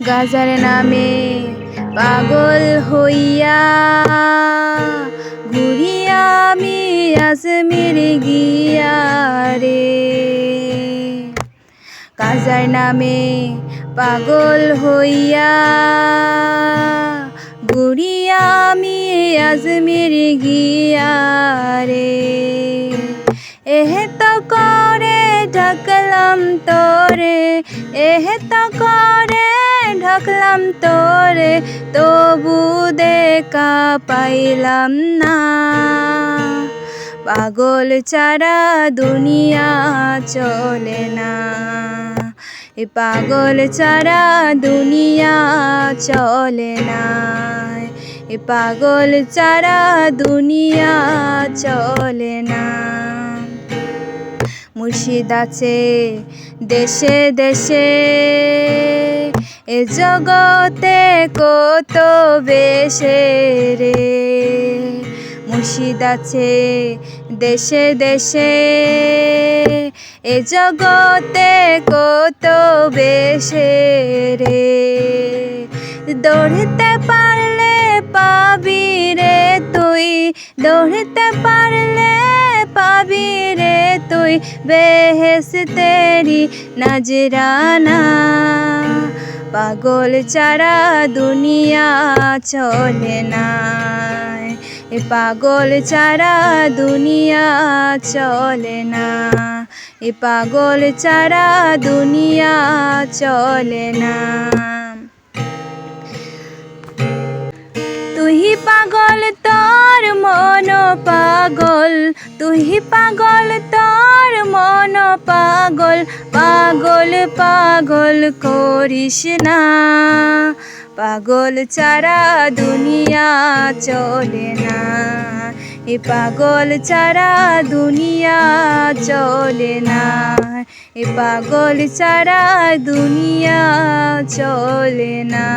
গাজার নামে পাগল হইয়া ঘুরি আমি আজমির গিয়া রে। গাজার নামে পাগল হইয়া ঘুরি আমি আজমির গিয়া রে। এহেত করে ঢাকলাম তোরে, এহেত করে ঢাকলাম তোরে, তবু দেখা পাইলাম না। পাগল ছাড়া দুনিয়া চলে না, এ পাগল ছাড়া দুনিয়া চলে না, এ পাগল ছাড়া দুনিয়া চলে না। মুর্শিদ আছে দেশে দেশে, এ জগতে কত বেশে রে। মুর্শিদ আছে দেশে দেশে, এ জগতে কত বেশে রে। দৌড়তে পারলে পাবি রে তুই, দৌড়তে পারলে পাবি রে তুই বেহেশতেরি নজরানা। পাগল ছাড়া দুনিয়া চলে না, এ পাগল ছাড়া দুনিয়া চলে না, এ পাগল ছাড়া দুনিয়া চলে না। তুই পাগল তোর মন পাগল, তুই পাগল তোর মন পাগল, পাগল পাগল করিস না। পাগল ছাড়া দুনিয়া চলে না, এ পাগল ছাড়া দুনিয়া চলে না, এ পাগল ছাড়া দুনিয়া চলে না।